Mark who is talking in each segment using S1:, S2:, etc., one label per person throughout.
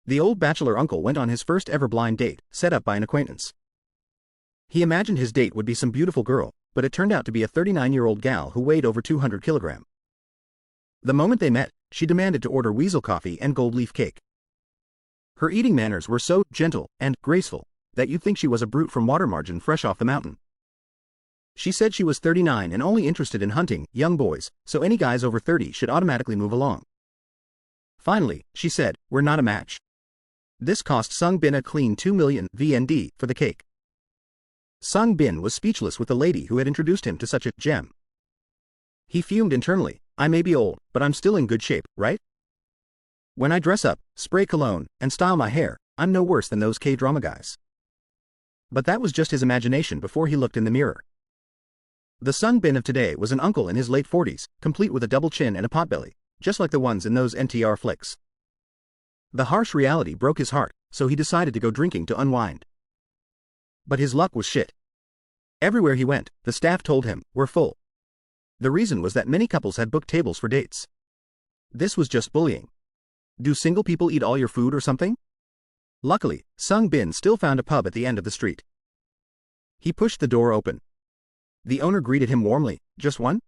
S1: The old bachelor uncle went on his first ever blind date, set up by an acquaintance. He imagined his date would be some beautiful girl, but it turned out to be a 39-year-old gal who weighed over 200 kilograms. The moment they met, she demanded to order weasel coffee and gold leaf cake. Her eating manners were so gentle and graceful that you'd think she was a brute from water margin fresh off the mountain. She said she was 39 and only interested in hunting young boys, so any guys over 30 should automatically move along. Finally, she said, "We're not a match." This cost Sung Bin a clean 2 million VND for the cake. Sung Bin was speechless with the lady who had introduced him to such a gem. He fumed internally. I may be old, but I'm still in good shape, right? When I dress up, spray cologne, and style my hair, I'm no worse than those K-drama guys. But that was just his imagination before he looked in the mirror. The Sung Bin of today was an uncle in his late 40s, complete with a double chin and a potbelly, just like the ones in those NTR flicks. The harsh reality broke his heart, so he decided to go drinking to unwind. But his luck was shit. Everywhere he went, the staff told him, "We're full." The reason was that many couples had booked tables for dates. This was just bullying. Do single people eat all your food or something? Luckily, Sung Bin still found a pub at the end of the street. He pushed the door open. The owner greeted him warmly. "Just one?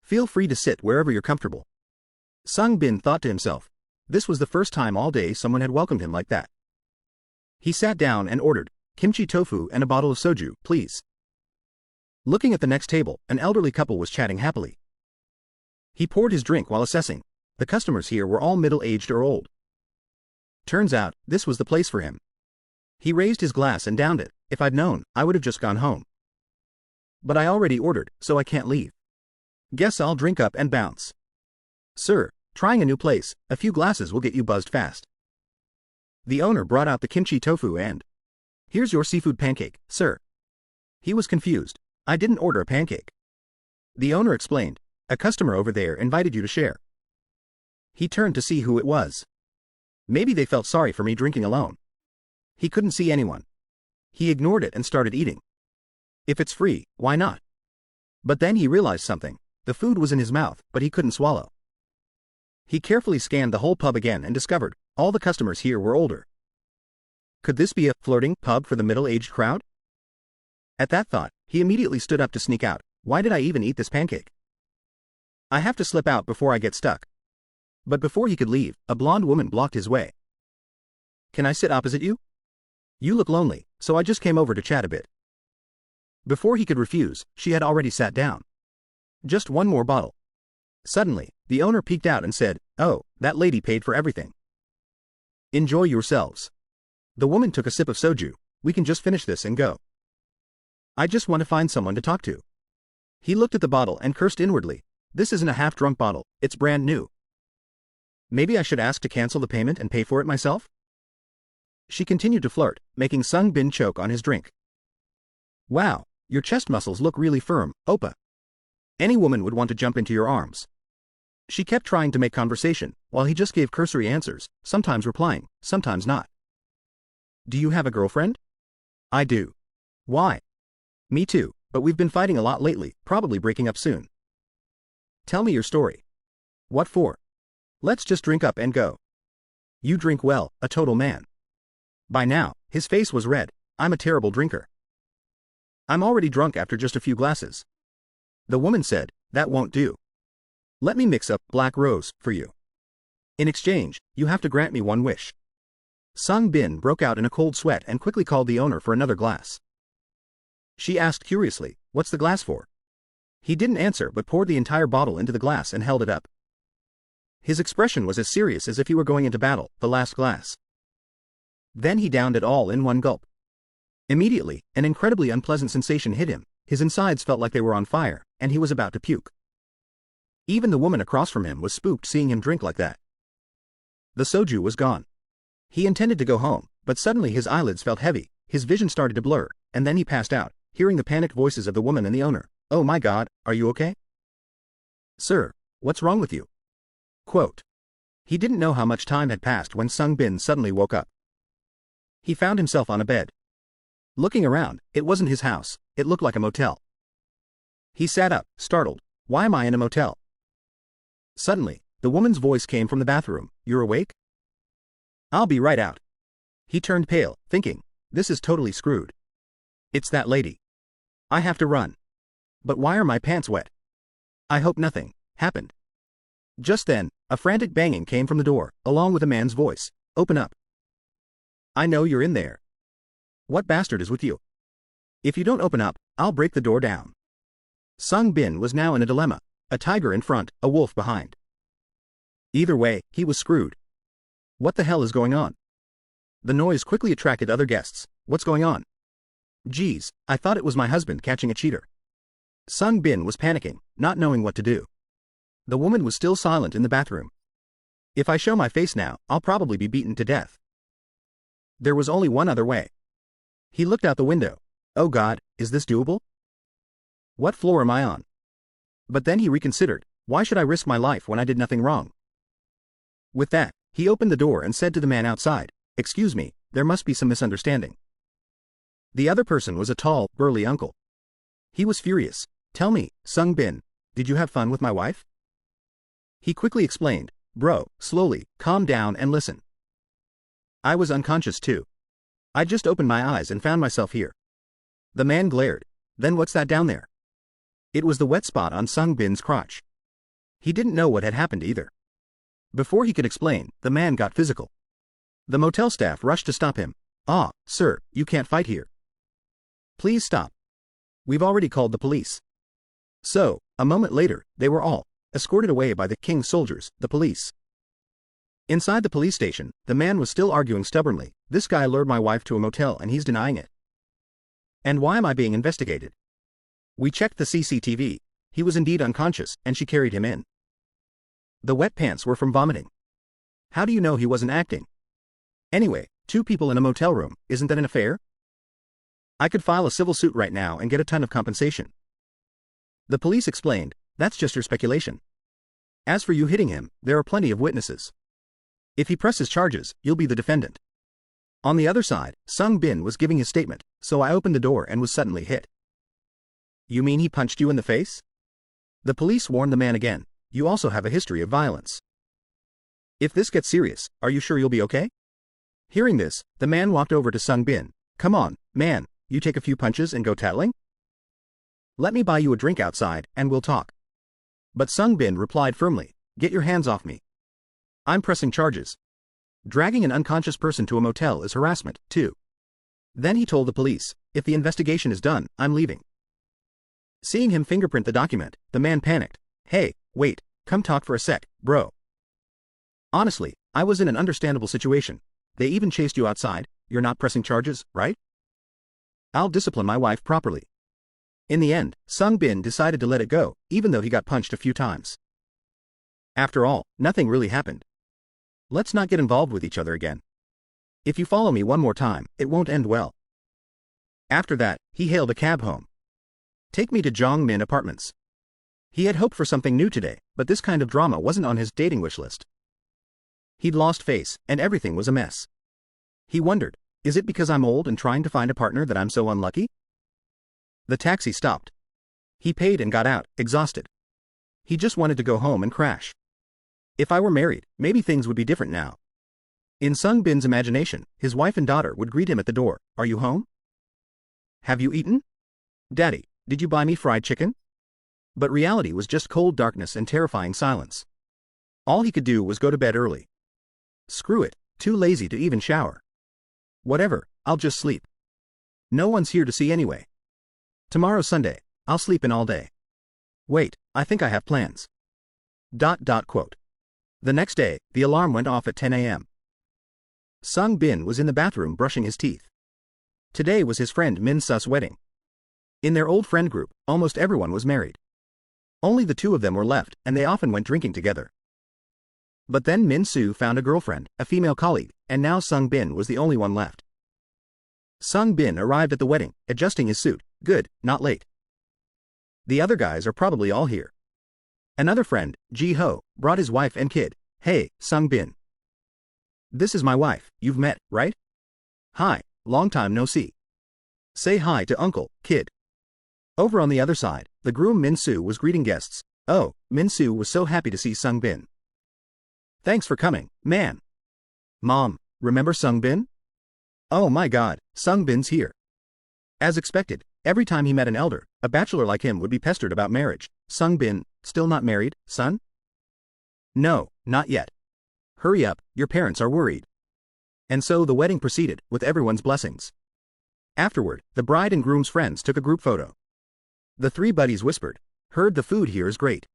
S1: Feel free to sit wherever you're comfortable." Sung Bin thought to himself. This was the first time all day someone had welcomed him like that. He sat down and ordered, "Kimchi tofu and a bottle of soju, please." Looking at the next table, an elderly couple was chatting happily. He poured his drink while assessing. The customers here were all middle-aged or old. Turns out, this was the place for him. He raised his glass and downed it. "If I'd known, I would have just gone home. But I already ordered, so I can't leave. Guess I'll drink up and bounce." "Sir, trying a new place, a few glasses will get you buzzed fast." The owner brought out the kimchi tofu and, "Here's your seafood pancake, sir." He was confused. "I didn't order a pancake." The owner explained, "A customer over there invited you to share." He turned to see who it was. Maybe they felt sorry for me drinking alone. He couldn't see anyone. He ignored it and started eating. If it's free, why not? But then he realized something. The food was in his mouth, but he couldn't swallow. He carefully scanned the whole pub again and discovered all the customers here were older. Could this be a flirting pub for the middle-aged crowd? At that thought, he immediately stood up to sneak out. Why did I even eat this pancake? I have to slip out before I get stuck. But before he could leave, a blonde woman blocked his way. "Can I sit opposite you? You look lonely, so I just came over to chat a bit." Before he could refuse, she had already sat down. "Just one more bottle." Suddenly, the owner peeked out and said, "Oh, that lady paid for everything. Enjoy yourselves." The woman took a sip of soju. "We can just finish this and go. I just want to find someone to talk to." He looked at the bottle and cursed inwardly. This isn't a half-drunk bottle, it's brand new. Maybe I should ask to cancel the payment and pay for it myself? She continued to flirt, making Sung Bin choke on his drink. "Wow, your chest muscles look really firm, Oppa. Any woman would want to jump into your arms." She kept trying to make conversation, while he just gave cursory answers, sometimes replying, sometimes not. "Do you have a girlfriend?" "I do." "Why?" "Me too, but we've been fighting a lot lately, probably breaking up soon." "Tell me your story." "What for? Let's just drink up and go." "You drink well, a total man." By now, his face was red. "I'm a terrible drinker. I'm already drunk after just a few glasses." The woman said, "That won't do. Let me mix up Black Rose for you. In exchange, you have to grant me one wish." Sung Bin broke out in a cold sweat and quickly called the owner for another glass. She asked curiously, "What's the glass for?" He didn't answer but poured the entire bottle into the glass and held it up. His expression was as serious as if he were going into battle. "The last glass." Then he downed it all in one gulp. Immediately, an incredibly unpleasant sensation hit him. His insides felt like they were on fire, and he was about to puke. Even the woman across from him was spooked seeing him drink like that. The soju was gone. He intended to go home, but suddenly his eyelids felt heavy, his vision started to blur, and then he passed out, hearing the panicked voices of the woman and the owner. "Oh my God, are you okay?" "Sir, what's wrong with you?" Quote. He didn't know how much time had passed when Sung Bin suddenly woke up. He found himself on a bed. Looking around, it wasn't his house, it looked like a motel. He sat up, startled. Why am I in a motel? Suddenly, the woman's voice came from the bathroom. "You're awake?" I'll be right out. He turned pale, thinking, this is totally screwed. It's that lady. I have to run. But why are my pants wet? I hope nothing happened. Just then, a frantic banging came from the door, along with a man's voice. Open up. I know you're in there. What bastard is with you? If you don't open up, I'll break the door down. Sung Bin was now in a dilemma, a tiger in front, a wolf behind. Either way, he was screwed. What the hell is going on? The noise quickly attracted other guests. What's going on? Geez, I thought it was my husband catching a cheater. Sung Bin was panicking, not knowing what to do. The woman was still silent in the bathroom. If I show my face now, I'll probably be beaten to death. There was only one other way. He looked out the window. Oh God, is this doable? What floor am I on? But then he reconsidered. Why should I risk my life when I did nothing wrong? With that, he opened the door and said to the man outside, excuse me, there must be some misunderstanding. The other person was a tall, burly uncle. He was furious. Tell me, Sung Bin, did you have fun with my wife? He quickly explained, bro, slowly, calm down and listen. I was unconscious too. I just opened my eyes and found myself here. The man glared. Then what's that down there? It was the wet spot on Sung Bin's crotch. He didn't know what had happened either. Before he could explain, the man got physical. The motel staff rushed to stop him. Ah, sir, you can't fight here. Please stop. We've already called the police. So, a moment later, they were all escorted away by the king's soldiers, the police. Inside the police station, the man was still arguing stubbornly. This guy lured my wife to a motel and he's denying it. And why am I being investigated? We checked the CCTV. He was indeed unconscious, and she carried him in. The wet pants were from vomiting. How do you know he wasn't acting? Anyway, 2 people in a motel room, isn't that an affair? I could file a civil suit right now and get a ton of compensation. The police explained, that's just your speculation. As for you hitting him, there are plenty of witnesses. If he presses charges, you'll be the defendant. On the other side, Sung Bin was giving his statement, so I opened the door and was suddenly hit. You mean he punched you in the face? The police warned the man again, you also have a history of violence. If this gets serious, are you sure you'll be okay? Hearing this, the man walked over to Sung Bin. Come on, man, you take a few punches and go tattling? Let me buy you a drink outside, and we'll talk. But Sung Bin replied firmly, get your hands off me. I'm pressing charges. Dragging an unconscious person to a motel is harassment, too. Then he told the police, if the investigation is done, I'm leaving. Seeing him fingerprint the document, the man panicked. Hey, wait, come talk for a sec, bro. Honestly, I was in an understandable situation. They even chased you outside, you're not pressing charges, right? I'll discipline my wife properly. In the end, Sung Bin decided to let it go, even though he got punched a few times. After all, nothing really happened. Let's not get involved with each other again. If you follow me one more time, it won't end well. After that, he hailed a cab home. Take me to Jong Min Apartments. He had hoped for something new today, but this kind of drama wasn't on his dating wish list. He'd lost face, and everything was a mess. He wondered, is it because I'm old and trying to find a partner that I'm so unlucky? The taxi stopped. He paid and got out, exhausted. He just wanted to go home and crash. If I were married, maybe things would be different now. In Sung Bin's imagination, his wife and daughter would greet him at the door. Are you home? Have you eaten? Daddy, did you buy me fried chicken? But reality was just cold darkness and terrifying silence. All he could do was go to bed early. Screw it, too lazy to even shower. Whatever, I'll just sleep. No one's here to see anyway. Tomorrow's Sunday, I'll sleep in all day. Wait, I think I have plans. ... Quote. The next day, the alarm went off at 10 a.m. Sung Bin was in the bathroom brushing his teeth. Today was his friend Min Su's wedding. In their old friend group, almost everyone was married. Only the 2 of them were left, and they often went drinking together. But then Min Su found a girlfriend, a female colleague, and now Sung Bin was the only one left. Sung Bin arrived at the wedding, adjusting his suit. Good, not late. The other guys are probably all here. Another friend, Ji Ho, brought his wife and kid. Hey, Sung Bin. This is my wife, you've met, right? Hi, long time no see. Say hi to uncle, kid. Over on the other side, the groom Min Su was greeting guests. Oh, Min Su was so happy to see Sung Bin. Thanks for coming, man. Mom, Remember Sung Bin? Oh my god, Sung Bin's here. As expected, every time he met an elder, a bachelor like him would be pestered about marriage. Sung Bin, still not married, son? No, not yet. Hurry up, your parents are worried. And so the wedding proceeded, with everyone's blessings. Afterward, the bride and groom's friends took a group photo. The three buddies whispered, "Heard the food here is great.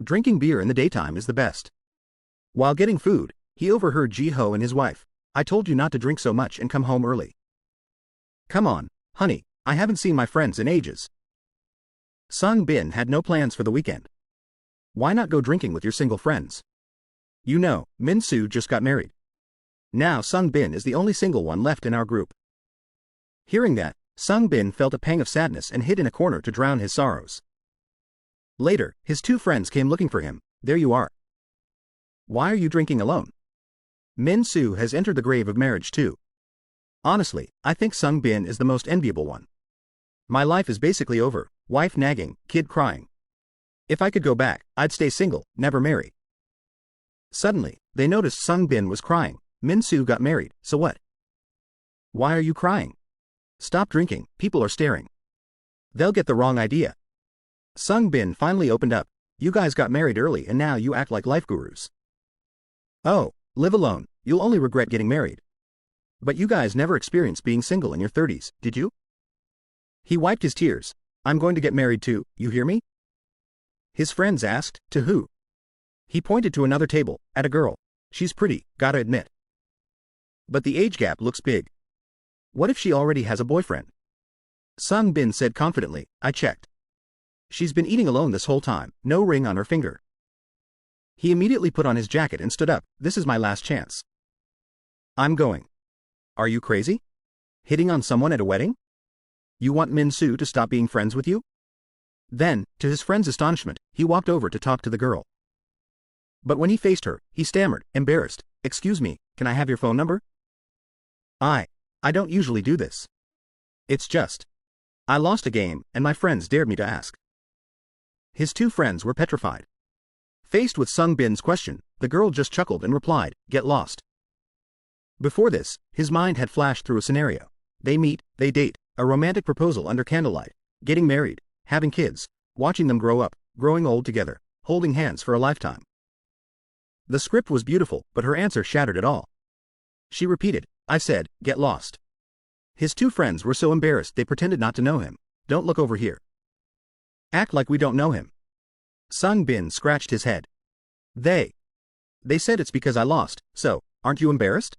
S1: Drinking beer in the daytime is the best." While getting food, he overheard Ji-ho and his wife, "I told you not to drink so much and come home early. Come on, honey, I haven't seen my friends in ages." Sung Bin had no plans for the weekend. Why not go drinking with your single friends? You know, Min Soo just got married. Now Sung Bin is the only single one left in our group. Hearing that, Sung Bin felt a pang of sadness and hid in a corner to drown his sorrows. Later, his two friends came looking for him. "There you are. Why are you drinking alone?" Min Soo has entered the grave of marriage too. Honestly, I think Sung Bin is the most enviable one. My life is basically over, wife nagging, kid crying. If I could go back, I'd stay single, never marry. Suddenly, they noticed Sung Bin was crying. Min Soo got married, so what? Why are you crying? Stop drinking, people are staring. They'll get the wrong idea. Sung Bin finally opened up. You guys got married early and now you act like life gurus. Oh, live alone, you'll only regret getting married. But you guys never experienced being single in your 30s, did you? He wiped his tears. I'm going to get married too, you hear me? His friends asked, to who? He pointed to another table, at a girl. She's pretty, gotta admit. But the age gap looks big. What if she already has a boyfriend? Sung Bin said confidently, I checked. She's been eating alone this whole time, no ring on her finger. He immediately put on his jacket and stood up. This is my last chance. I'm going. Are you crazy? Hitting on someone at a wedding? You want Min Soo to stop being friends with you? Then, to his friend's astonishment, he walked over to talk to the girl. But when he faced her, he stammered, embarrassed. Excuse me, can I have your phone number? I don't usually do this. It's just, I lost a game, and my friends dared me to ask. His two friends were petrified. Faced with Sung Bin's question, the girl just chuckled and replied, get lost. Before this, his mind had flashed through a scenario. They meet, they date, a romantic proposal under candlelight, getting married, having kids, watching them grow up, growing old together, holding hands for a lifetime. The script was beautiful, but her answer shattered it all. She repeated, I said, get lost. His two friends were so embarrassed they pretended not to know him. Don't look over here. Act like we don't know him. Sung Bin scratched his head. They said it's because I lost, so, aren't you embarrassed?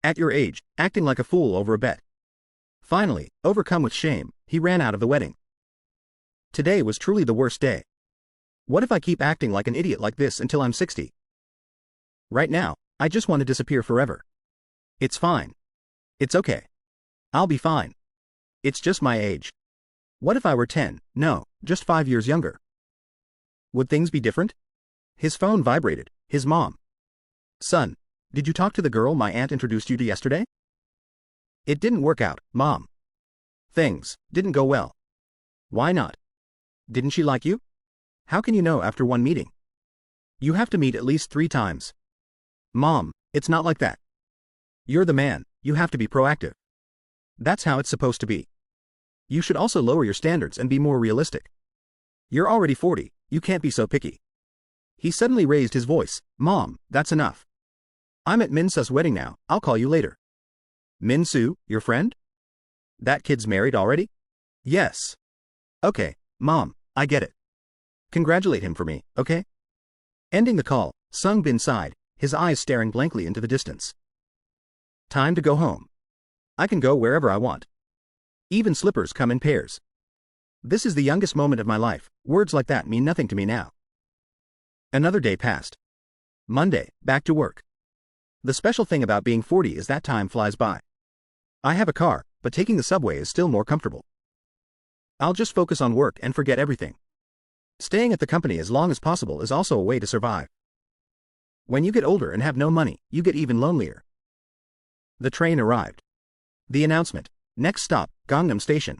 S1: At your age, acting like a fool over a bet. Finally, overcome with shame, he ran out of the wedding. Today was truly the worst day. What if I keep acting like an idiot like this until I'm 60? Right now, I just want to disappear forever. It's fine. It's okay. I'll be fine. It's just my age. What if I were 10, no, just 5 years younger? Would things be different? His phone vibrated. His mom. Son, did you talk to the girl my aunt introduced you to yesterday? It didn't work out, Mom. Things didn't go well. Why not? Didn't she like you? How can you know after one meeting? You have to meet at least 3 times. Mom, it's not like that. You're the man, you have to be proactive. That's how it's supposed to be. You should also lower your standards and be more realistic. You're already 40, you can't be so picky. He suddenly raised his voice. Mom, that's enough. I'm at Min Soo's wedding now, I'll call you later. Min Soo, your friend? That kid's married already? Yes. Okay, Mom, I get it. Congratulate him for me, okay? Ending the call, Sung Bin sighed, his eyes staring blankly into the distance. Time to go home. I can go wherever I want. Even slippers come in pairs. This is the youngest moment of my life. Words like that mean nothing to me now. Another day passed. Monday, back to work. The special thing about being 40 is that time flies by. I have a car, but taking the subway is still more comfortable. I'll just focus on work and forget everything. Staying at the company as long as possible is also a way to survive. When you get older and have no money, you get even lonelier. The train arrived. The announcement. Next stop, Gangnam Station.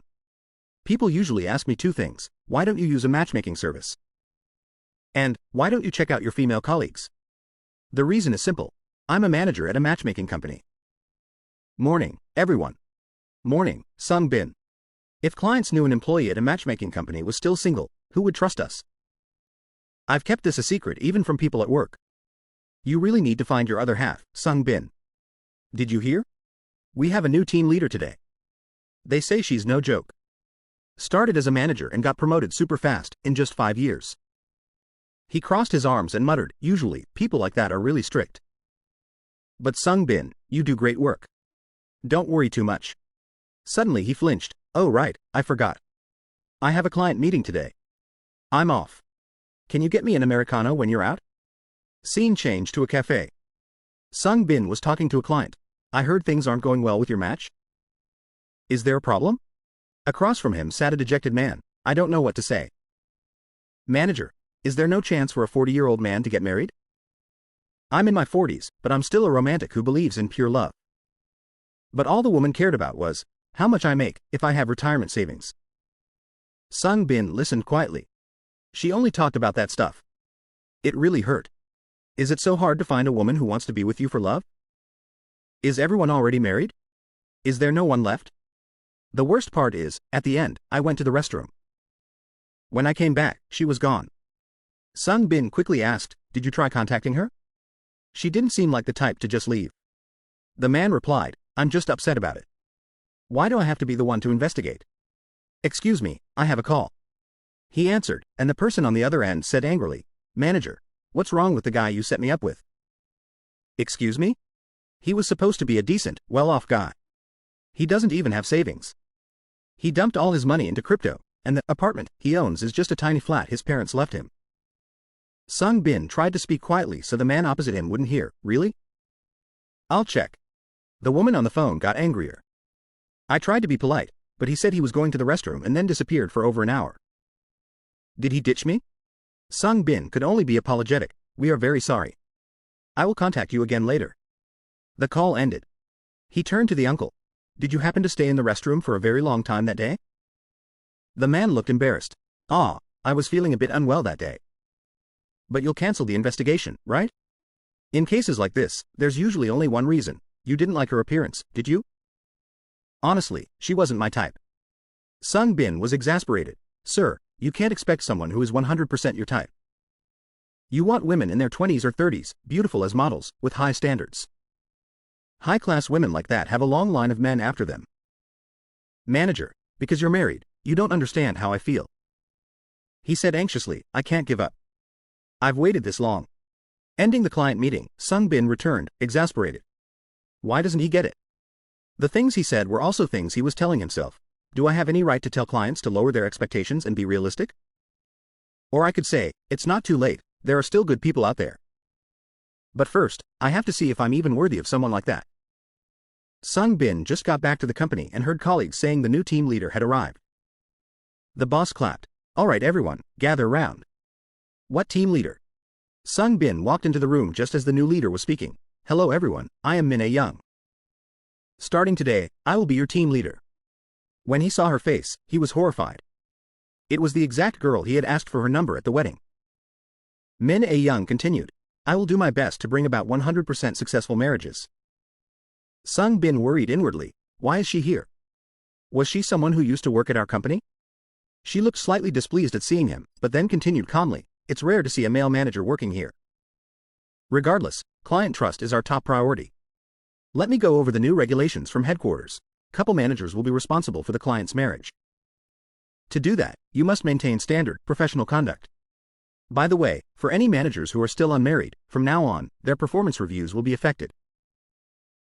S1: People usually ask me 2 things. Why don't you use a matchmaking service? And, why don't you check out your female colleagues? The reason is simple. I'm a manager at a matchmaking company. Morning, everyone. Morning, Sung Bin. If clients knew an employee at a matchmaking company was still single, who would trust us? I've kept this a secret even from people at work. You really need to find your other half, Sung Bin. Did you hear? We have a new team leader today. They say she's no joke. Started as a manager and got promoted super fast, in just 5 years. He crossed his arms and muttered, usually, people like that are really strict. But Sung Bin, you do great work. Don't worry too much. Suddenly he flinched. Oh right, I forgot. I have a client meeting today. I'm off. Can you get me an Americano when you're out? Scene change to a cafe. Sung Bin was talking to a client. I heard things aren't going well with your match. Is there a problem? Across from him sat a dejected man. I don't know what to say. Manager, is there no chance for a 40-year-old man to get married? I'm in my 40s, but I'm still a romantic who believes in pure love. But all the woman cared about was how much I make if I have retirement savings. Sung Bin listened quietly. She only talked about that stuff. It really hurt. Is it so hard to find a woman who wants to be with you for love? Is everyone already married? Is there no one left? The worst part is, at the end, I went to the restroom. When I came back, she was gone. Sung Bin quickly asked, did you try contacting her? She didn't seem like the type to just leave. The man replied, I'm just upset about it. Why do I have to be the one to investigate? Excuse me, I have a call. He answered, and the person on the other end said angrily, Manager, what's wrong with the guy you set me up with? Excuse me? He was supposed to be a decent, well-off guy. He doesn't even have savings. He dumped all his money into crypto, and the apartment he owns is just a tiny flat his parents left him. Sung Bin tried to speak quietly so the man opposite him wouldn't hear. Really? I'll check. The woman on the phone got angrier. I tried to be polite, but he said he was going to the restroom and then disappeared for over an hour. Did he ditch me? Sung Bin could only be apologetic. We are very sorry. I will contact you again later. The call ended. He turned to the uncle. Did you happen to stay in the restroom for a very long time that day? The man looked embarrassed. I was feeling a bit unwell that day. But you'll cancel the investigation, right? In cases like this, there's usually only one reason. You didn't like her appearance, did you? Honestly, she wasn't my type. Sung Bin was exasperated. Sir, you can't expect someone who is 100% your type. You want women in their 20s or 30s, beautiful as models, with high standards. High-class women like that have a long line of men after them. Manager, because you're married, you don't understand how I feel. He said anxiously, I can't give up. I've waited this long. Ending the client meeting, Sung Bin returned, exasperated. Why doesn't he get it? The things he said were also things he was telling himself. Do I have any right to tell clients to lower their expectations and be realistic? Or I could say, it's not too late, there are still good people out there. But first, I have to see if I'm even worthy of someone like that. Sung Bin just got back to the company and heard colleagues saying the new team leader had arrived. The boss clapped. All right everyone, gather round. What team leader? Sung Bin walked into the room just as the new leader was speaking. Hello everyone, I am Min Young. Starting today, I will be your team leader. When he saw her face, he was horrified. It was the exact girl he had asked for her number at the wedding. Min Young continued. I will do my best to bring about 100% successful marriages. Sung Bin worried inwardly. Why is she here? Was she someone who used to work at our company? She looked slightly displeased at seeing him, but then continued calmly. It's rare to see a male manager working here. Regardless, client trust is our top priority. Let me go over the new regulations from headquarters. Couple managers will be responsible for the client's marriage. To do that, you must maintain standard, professional conduct. By the way, for any managers who are still unmarried, from now on, their performance reviews will be affected.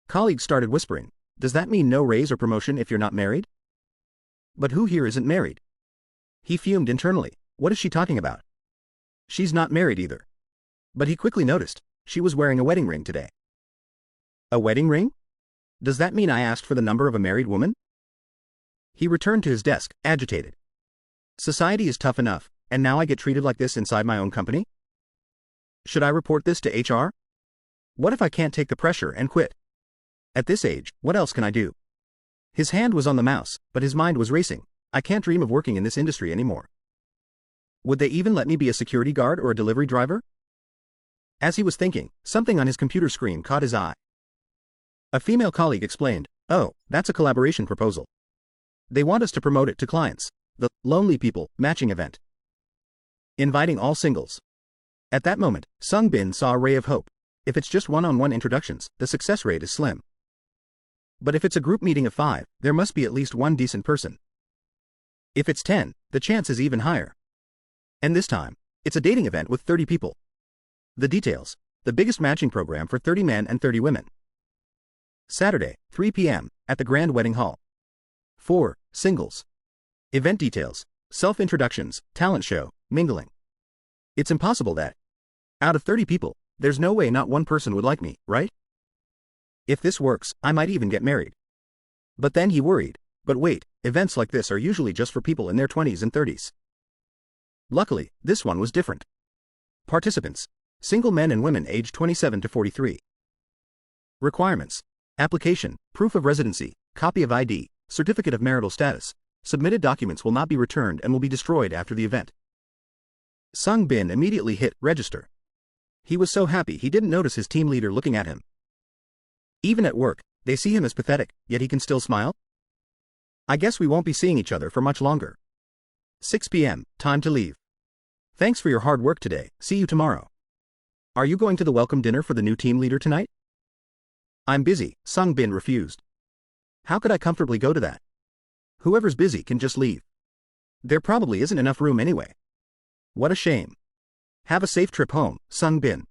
S1: Colleagues started whispering, does that mean no raise or promotion if you're not married? But who here isn't married? He fumed internally. What is she talking about? She's not married either. But he quickly noticed, she was wearing a wedding ring today. A wedding ring? Does that mean I asked for the number of a married woman? He returned to his desk, agitated. Society is tough enough, and now I get treated like this inside my own company? Should I report this to HR? What if I can't take the pressure and quit? At this age, what else can I do? His hand was on the mouse, but his mind was racing. I can't dream of working in this industry anymore. Would they even let me be a security guard or a delivery driver? As he was thinking, something on his computer screen caught his eye. A female colleague explained, "Oh, that's a collaboration proposal. They want us to promote it to clients. The Lonely People matching event. Inviting all singles." At that moment, Sung Bin saw a ray of hope. If it's just one-on-one introductions, the success rate is slim. But if it's a group meeting of 5, there must be at least one decent person. If it's 10, the chance is even higher. And this time, it's a dating event with 30 people. The details: the biggest matching program for 30 men and 30 women. Saturday, 3 p.m., at the Grand Wedding Hall. 4. Singles. Event details: self-introductions, talent show, mingling. It's impossible that, out of 30 people, there's no way not one person would like me, right? If this works, I might even get married. But then he worried, but wait, events like this are usually just for people in their 20s and 30s. Luckily, this one was different. Participants: single men and women aged 27 to 43. Requirements: application, proof of residency, copy of ID, certificate of marital status. Submitted documents will not be returned and will be destroyed after the event. Sung Bin immediately hit register. He was so happy he didn't notice his team leader looking at him. Even at work, they see him as pathetic, yet he can still smile? I guess we won't be seeing each other for much longer. 6 p.m., time to leave. Thanks for your hard work today, see you tomorrow. Are you going to the welcome dinner for the new team leader tonight? I'm busy, Sung Bin refused. How could I comfortably go to that? Whoever's busy can just leave. There probably isn't enough room anyway. What a shame. Have a safe trip home, Sung Bin.